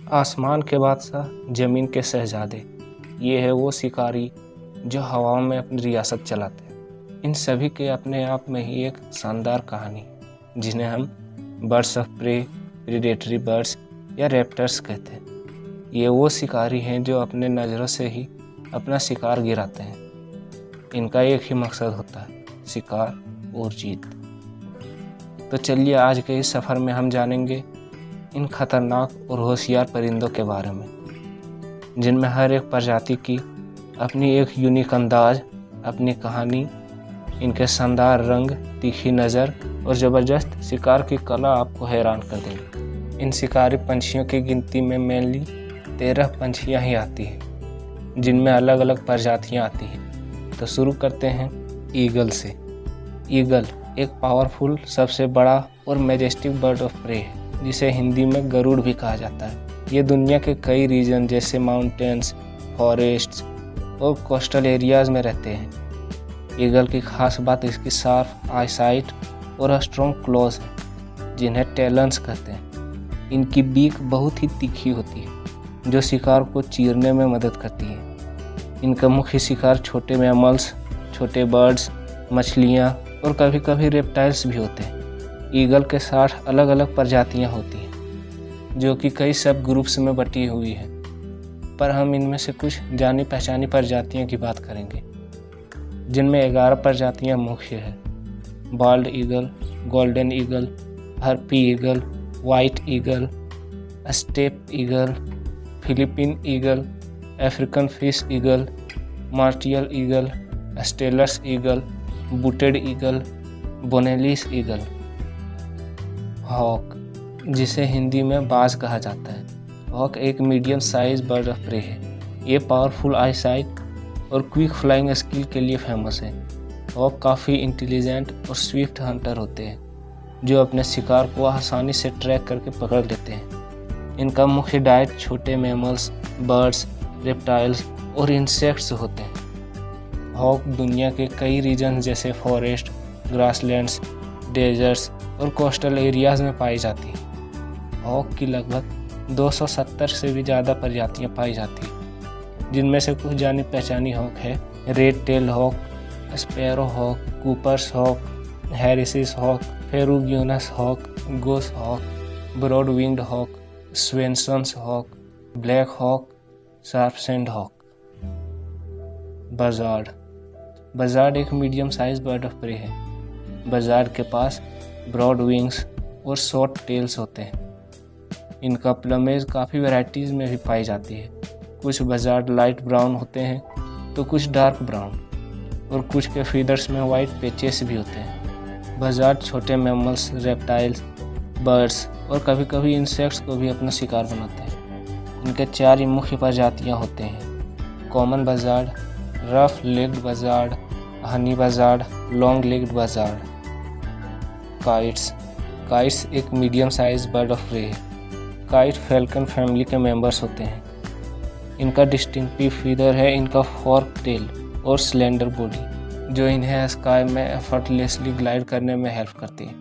आसमान के बादशाह, ज़मीन के शहज़ादे, ये है वो शिकारी जो हवाओं में अपनी रियासत चलाते हैं। इन सभी के अपने आप में ही एक शानदार कहानी है, जिन्हें हम birds of prey, predatory birds या रैप्टर्स कहते हैं। ये वो शिकारी हैं जो अपने नज़रों से ही अपना शिकार गिराते हैं। इनका एक ही मकसद होता है, शिकार और जीत। तो चलिए आज के इस सफ़र में हम जानेंगे इन खतरनाक और होशियार परिंदों के बारे में, जिनमें हर एक प्रजाति की अपनी एक यूनिक अंदाज, अपनी कहानी, इनके शानदार रंग, तीखी नज़र और ज़बरदस्त शिकार की कला आपको हैरान कर देगी। इन शिकारी पंछियों की गिनती में मेनली 13 पंछियाँ ही आती हैं, जिनमें अलग अलग प्रजातियाँ आती हैं। तो शुरू करते हैं ईगल से। ईगल एक पावरफुल, सबसे बड़ा और मैजेस्टिक बर्ड ऑफ प्रे है, जिसे हिंदी में गरुड़ भी कहा जाता है। ये दुनिया के कई रीजन जैसे माउंटेन्स, फॉरेस्ट्स और कोस्टल एरियाज में रहते हैं। ईगल की खास बात इसकी शार्प आईसाइट और स्ट्रॉन्ग क्लॉज है, जिन्हें टैलेंस कहते हैं। इनकी बीक बहुत ही तीखी होती है, जो शिकार को चीरने में मदद करती है। इनका मुख्य शिकार छोटे मैमल्स, छोटे बर्ड्स, मछलियाँ और कभी कभी रेप्टाइल्स भी होते हैं। ईगल के 60 अलग अलग प्रजातियां होती हैं, जो कि कई सब ग्रुप्स में बटी हुई है, पर हम इनमें से कुछ जानी पहचानी प्रजातियों की बात करेंगे, जिनमें 11 प्रजातियां मुख्य है। Bald eagle, golden eagle, harpy eagle, white eagle, steppe eagle, Philippine eagle, African fish eagle, martial eagle, Steller's eagle, booted eagle, Bonelli's eagle. Hawk, जिसे हिंदी में बाज कहा जाता है। हॉक एक medium size bird of prey है। ये पावरफुल आईसाइट और क्विक फ्लाइंग स्किल के लिए फेमस है। हॉक काफ़ी इंटेलिजेंट और स्विफ्ट हंटर होते हैं, जो अपने शिकार को आसानी से ट्रैक करके पकड़ लेते हैं। इनका मुख्य डाइट छोटे मैमल्स, बर्ड्स, रेप्टाइल्स और इंसेक्ट्स होते हैं। हॉक दुनिया के कई रीजन जैसे फॉरेस्ट, ग्रासलैंड्स, डेजर्ट्स और कोस्टल एरियाज में पाई जाती है। हॉक की लगभग 270 से भी ज़्यादा प्रजातियां पाई जाती हैं, जिनमें से कुछ जानी पहचानी हॉक है red tail hawk, sparrow hawk, Cooper's hawk, Harris's hawk, ferruginous hawk, goshawk, broad winged hawk, Swainson's hawk, black hawk, sharp shinned hawk. Buzzard. Buzzard एक medium size bird of prey है। बजार्ड के पास broad wings और short tails होते हैं। इनका plumage काफ़ी varieties में भी पाई जाती है। कुछ बजार्ड लाइट ब्राउन होते हैं तो कुछ डार्क ब्राउन, और कुछ के फीदर्स में वाइट पैचेस भी होते हैं। बजार्ड छोटे मैमल्स, रेप्टाइल्स, बर्ड्स और कभी कभी इंसेक्ट्स को भी अपना शिकार बनाते हैं। इनके 4 ही मुख्य प्रजातियाँ होते हैं: common buzzard, rough legged buzzard, honey buzzard, long legged buzzard. Kites. Kites एक medium size bird of prey है। काइट फैल्कन फैमिली के मेंबर्स होते हैं। इनका डिस्टिंक्टिव फीदर है इनका फॉर्क टेल और स्लेंडर बॉडी, जो इन्हें स्काई में एफर्टलेसली ग्लाइड करने में हेल्प करती है।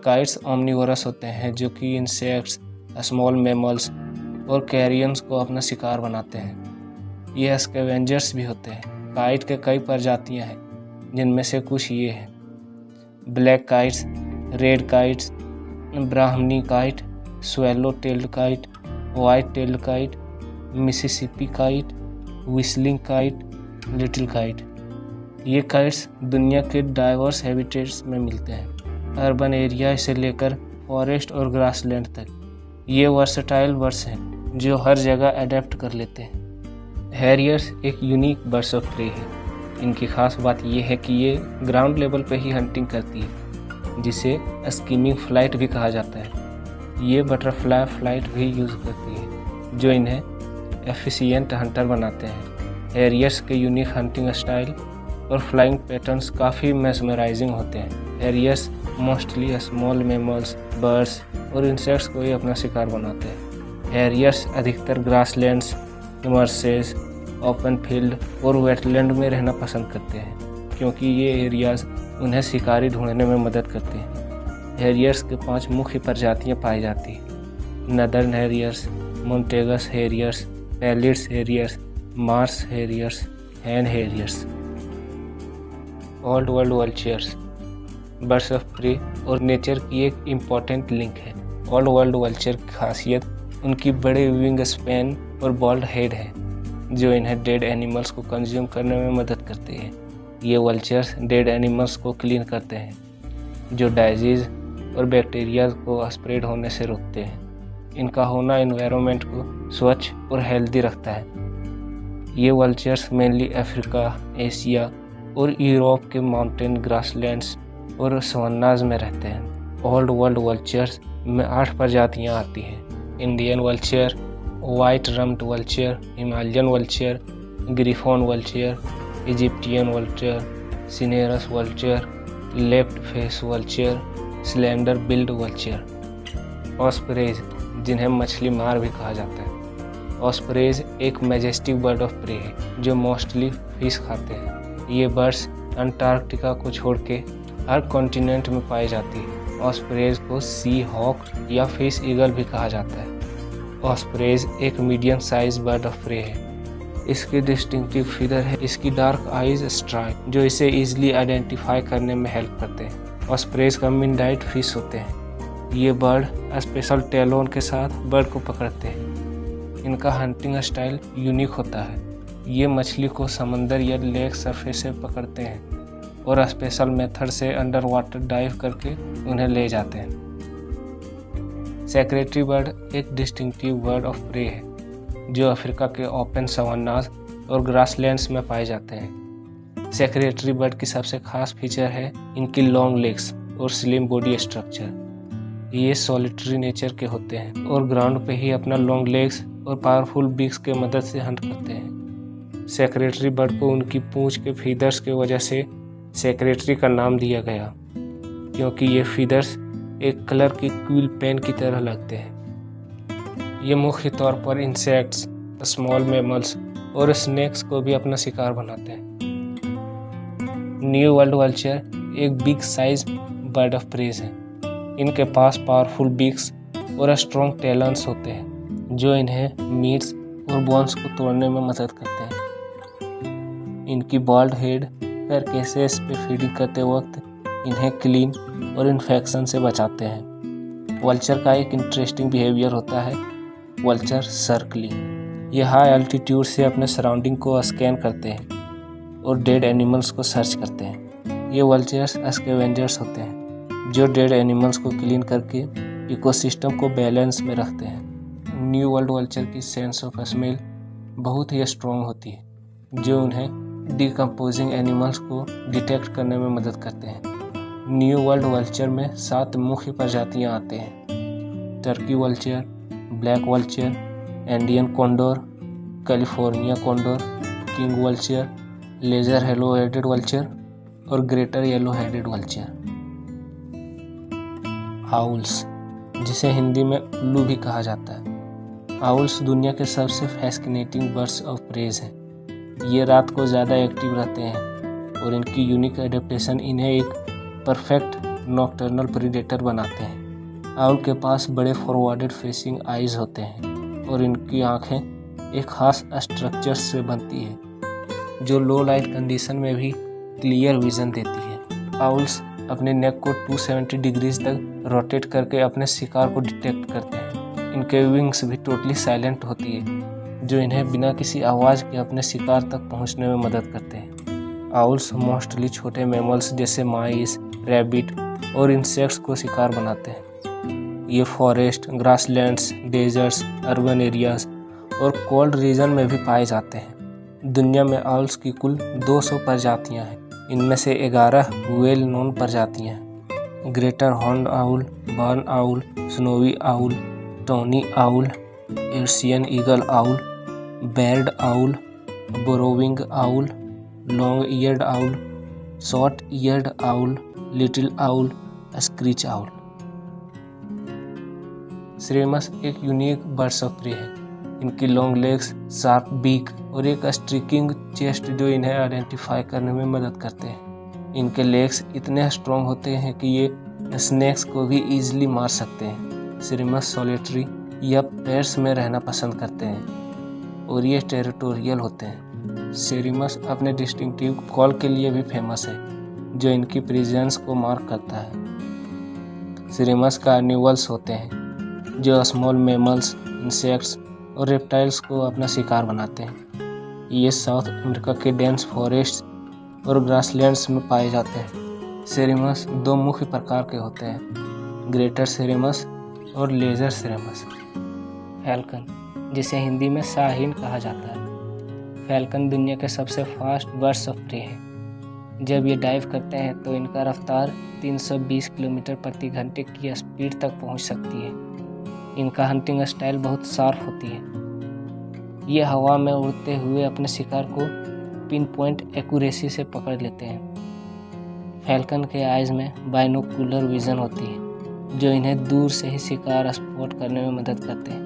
काइट्स ओमनिवोरस होते हैं, जो कि इंसेक्ट्स, स्मॉल मैमल्स और कैरियंस को अपना शिकार बनाते हैं। ये स्कैवेंजर्स भी होते हैं। काइट के कई प्रजातियां हैं, जिनमें से कुछ ये हैं: black kites, red kites, Brahminy kite, swallow tailed kite, white tailed kite, Mississippi kite, whistling kite, little kite. ये काइट्स दुनिया के डाइवर्स हैबिटेट्स में मिलते हैं, अर्बन एरिया से लेकर फॉरेस्ट और ग्रासलैंड तक। ये वर्सेटाइल बर्ड्स हैं, जो हर जगह अडेप्ट कर लेते हैं। हैरियर्स एक यूनिक बर्ड्स ऑफ प्रे है। इनकी खास बात यह है कि ये ग्राउंड लेवल पे ही हंटिंग करती है, जिसे स्कीमिंग फ्लाइट भी कहा जाता है। ये बटरफ्लाई फ्लाइट भी यूज़ करती है, जो इन्हें एफिशिएंट हंटर बनाते हैं। हैरियर्स के यूनिक हंटिंग स्टाइल और फ्लाइंग पैटर्न्स काफ़ी मेस्मराइजिंग होते हैं। हैरियर्स मोस्टली स्मॉल मैमल्स, बर्ड्स और इंसेक्ट्स को ही अपना शिकार बनाते हैं। हैरियर्स अधिकतर ग्रासलैंड्स, मर्सेस, ओपन फील्ड और वेटलैंड में रहना पसंद करते हैं, क्योंकि ये एरियाज उन्हें शिकारी ढूंढने में मदद करते हैं। हैरियर्स के 5 मुख्य प्रजातियां पाई जाती हैं: northern harriers, Montagu's harriers, pallids harriers, marsh harriers, hen harriers. Old world vultures birds of prey और नेचर की एक इम्पॉर्टेंट लिंक है। ओल्ड वर्ल्ड वल्चर की खासियत उनकी बड़े विंग स्पैन और बॉल्ड हेड है, जो इन्हें डेड एनिमल्स को कंज्यूम करने में मदद करती है। ये वल्चर्स डेड एनिमल्स को क्लीन करते हैं, जो डाइजीज और बैक्टीरिया को स्प्रेड होने से रोकते हैं। इनका होना एनवायरनमेंट को स्वच्छ और हेल्दी रखता है। ये वल्चर्स मेनली अफ्रीका, एशिया और यूरोप के माउंटेन ग्रासलैंड्स और सवन्नाज में रहते हैं। ओल्ड वर्ल्ड वल्चर्स में 8 प्रजातियाँ आती हैं: Indian vulture, white rumped vulture, Himalayan vulture, griffon vulture, Egyptian vulture, cinereous vulture, lappet faced vulture, slender billed vulture. Ospreys, जिन्हें मछली मार भी कहा जाता है। ऑस्प्रेज एक मैजेस्टिक बर्ड ऑफ प्रे है जो मोस्टली फिश खाते हैं। ये बर्ड्स अंटार्कटिका को छोड़ के हर कॉन्टिनेंट में पाई जाती है। ऑस्प्रेज को सी हॉक या फिश ईगल भी कहा जाता है। ऑस्प्रेज एक medium size bird of prey है। इसकी डिस्टिंक्टिव फीचर है इसकी डार्क आइज स्ट्राइप, जो इसे इजीली आइडेंटिफाई करने में हेल्प करते हैं। ऑस्प्रेज का मेन डाइट फिश होते हैं। ये बर्ड स्पेशल टेलोन के साथ बर्ड को पकड़ते हैं। इनका हंटिंग स्टाइल यूनिक होता है। ये मछली को समंदर या लेक सरफेस से पकड़ते हैं और स्पेशल मेथड से अंडर वाटर डाइव करके उन्हें ले जाते हैं। सेक्रेटरी बर्ड एक डिस्टिंक्टिव बर्ड ऑफ प्रे है जो अफ्रीका के ओपन सवान्नास और ग्रासलैंड्स में पाए जाते हैं। सेक्रेटरी बर्ड की सबसे खास फीचर है इनकी लॉन्ग लेग्स और स्लिम बॉडी स्ट्रक्चर। ये सॉलिटरी नेचर के होते हैं और ग्राउंड पे ही अपना लॉन्ग लेग्स और पावरफुल बीक्स के मदद से हंट करते हैं। सेक्रेटरी बर्ड को उनकी पूंछ के फीदर्स की वजह से सेक्रेटरी का नाम दिया गया, क्योंकि ये फीदर्स एक कलर की क्विल पेन की तरह लगते हैं। ये मुख्य तौर पर इंसेक्ट्स, स्मॉल मैमल्स और स्नेक्स को भी अपना शिकार बनाते हैं। न्यू वर्ल्ड वल्चर एक big size bird of prey है। इनके पास पावरफुल बीक्स और स्ट्रॉन्ग टैलेंट्स होते हैं जो इन्हें मीट्स और बोन्स को तोड़ने में मदद करते हैं। इनकी बॉल्ड हेड कैरकेसेस पे फीडिंग करते वक्त इन्हें क्लीन और इन्फेक्शन से बचाते हैं। वल्चर का एक इंटरेस्टिंग बिहेवियर होता है वल्चर सर्कलिंग। ये हाई एल्टीट्यूड से अपने सराउंडिंग को स्कैन करते हैं और डेड एनिमल्स को सर्च करते हैं। ये वल्चर्स स्कैवेंजर्स होते हैं जो डेड एनिमल्स को क्लीन करके इकोसिस्टम को बैलेंस में रखते हैं। न्यू वर्ल्ड वल्चर की सेंस ऑफ स्मेल बहुत ही स्ट्रॉन्ग होती है जो उन्हें डिकम्पोजिंग एनिमल्स को डिटेक्ट करने में मदद करते हैं। न्यू वर्ल्ड वल्चर में 7 मुख्य प्रजातियां आते हैं: turkey vulture, black vulture, Indian condor, California condor, king vulture, lesser yellow headed vulture और greater yellow headed vulture. Owls, जिसे हिंदी में उल्लू भी कहा जाता है। आउल्स दुनिया के सबसे फैसिनेटिंग बर्ड्स ऑफ प्रेज हैं। ये रात को ज़्यादा एक्टिव रहते हैं और इनकी यूनिक एडेप्टेशन इन्हें एक परफेक्ट नॉक्टर्नल प्रीडेटर बनाते हैं। आउल के पास बड़े फॉरवर्डेड फेसिंग आइज होते हैं और इनकी आँखें एक खास स्ट्रक्चर से बनती है जो लो लाइट कंडीशन में भी क्लियर विजन देती है। आउल्स अपने नेक को 270 डिग्रीज तक रोटेट करके अपने शिकार को डिटेक्ट करते हैं। इनके विंग्स भी टोटली साइलेंट होती है जो इन्हें बिना किसी आवाज़ के अपने शिकार तक पहुंचने में मदद करते हैं। आउल्स मोस्टली छोटे मैमल्स जैसे माइस, रैबिट और इंसेक्ट्स को शिकार बनाते हैं। ये forest, grasslands, deserts, urban areas और कोल्ड रीजन में भी पाए जाते हैं। दुनिया में आउल्स की कुल 200 प्रजातियां हैं। इनमें से 11 वेल नोन प्रजातियां हैं: greater horned owl, barn owl, snowy owl, tawny owl, Asian eagle owl, barred owl, burrowing owl, long eared owl, short eared owl, little owl, screech owl. सिरेमस एक यूनिक बर्ड्स ऑफ प्रे है। इनकी long legs, sharp beak और एक striking chest जो इन्हें identify करने में मदद करते हैं। इनके लेग्स इतने स्ट्रॉन्ग होते हैं कि ये स्नेक्स को भी ईजिली मार सकते हैं। सिरेमस सॉलिटरी यह पेयर्स में रहना पसंद करते हैं और ये टेरिटोरियल होते हैं। सेरिमस अपने डिस्टिंक्टिव कॉल के लिए भी फेमस है, जो इनकी प्रेजेंस को मार्क करता है। सेरिमस कार्निवल्स होते हैं जो स्मॉल मैमल्स, इंसेक्ट्स और रेप्टाइल्स को अपना शिकार बनाते हैं। ये साउथ अमेरिका के डेंस फॉरेस्ट और ग्रासलैंड्स में पाए जाते हैं। सेरिमस दो मुख्य प्रकार के होते हैं, ग्रेटर सेरिमस और लेजर सेरिमस। फैल्कन, जिसे हिंदी में शाहीन कहा जाता है। फैल्कन दुनिया के सबसे फास्ट बर्ड्स ऑफ प्रे है। जब ये डाइव करते हैं तो इनका रफ्तार 320 किलोमीटर प्रति घंटे की स्पीड तक पहुंच सकती है। इनका हंटिंग स्टाइल बहुत शार्प होती है। ये हवा में उड़ते हुए अपने शिकार को पिन पॉइंट एक्यूरेसी से पकड़ लेते हैं। फैल्कन के आइज़ में बाइनोकुलर विजन होती है, जो इन्हें दूर से ही शिकार स्पॉट करने में मदद करते हैं।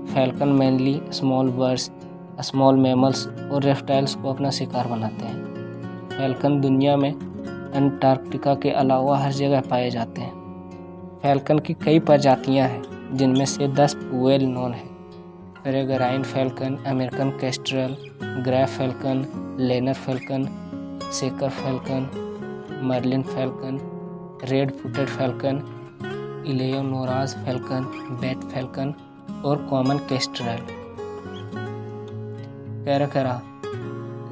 Falcon mainly small birds, small mammals और रेप्टाइल्स को अपना शिकार बनाते हैं। फैल्कन दुनिया में अंटार्कटिका के अलावा हर जगह पाए जाते हैं। फैल्कन की कई प्रजातियां हैं, जिनमें से 10 वेल नोन हैं। Peregrine falcon, American kestrel, grey falcon, lanner falcon, saker falcon, merlin falcon, red footed falcon, Eleonora's falcon, bat falcon और कॉमन केस्ट्रल। कैराकरा,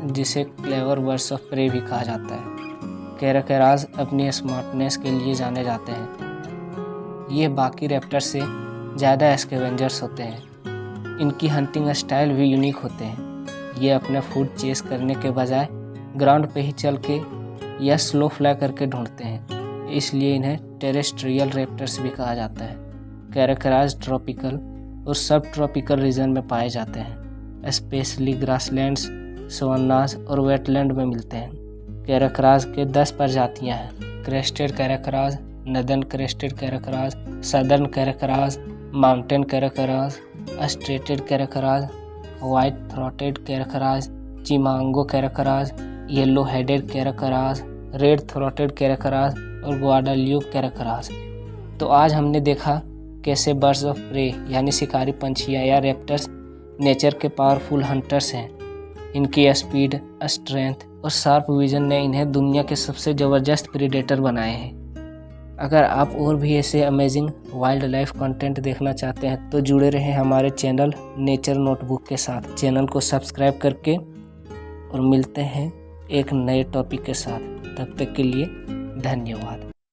जिसे क्लेवर बर्ड्स ऑफ प्रे भी कहा जाता है। कैराकराज अपनी स्मार्टनेस के लिए जाने जाते हैं। ये बाकी रैप्टर से ज़्यादा स्कैवेंजर्स होते हैं। इनकी हंटिंग स्टाइल भी यूनिक होते हैं। ये अपना फूड चेस करने के बजाय ग्राउंड पे ही चल के या स्लो फ्लाई करके ढूंढते हैं, इसलिए इन्हें टेरेस्ट्रियल रैप्टर्स भी कहा जाता है। कैराकराज ट्रॉपिकल और सब ट्रॉपिकल रीजन में पाए जाते हैं, स्पेशली ग्रासलैंड्स, सवन्नास और वेटलैंड में मिलते हैं। कैराकराज के 10 प्रजातियां हैं, crested caracaras, northern crested caracaras, southern caracaras, mountain caracaras, striated caracaras, white throated caracaras, chimango caracaras, yellow headed caracaras, red throated caracaras और ग्वाडाल्यूप कैराकराज। तो आज हमने देखा कैसे बर्ड्स ऑफ प्रे यानी शिकारी पंछियाँ या रैप्टर्स नेचर के पावरफुल हंटर्स हैं। इनकी स्पीड, स्ट्रेंथ और शार्प विजन ने इन्हें दुनिया के सबसे ज़बरदस्त प्रीडेटर बनाए हैं। अगर आप और भी ऐसे अमेजिंग वाइल्ड लाइफ कंटेंट देखना चाहते हैं तो जुड़े रहें हमारे चैनल नेचर नोटबुक के साथ। चैनल को सब्सक्राइब करके, और मिलते हैं एक नए टॉपिक के साथ। तब तक के लिए धन्यवाद।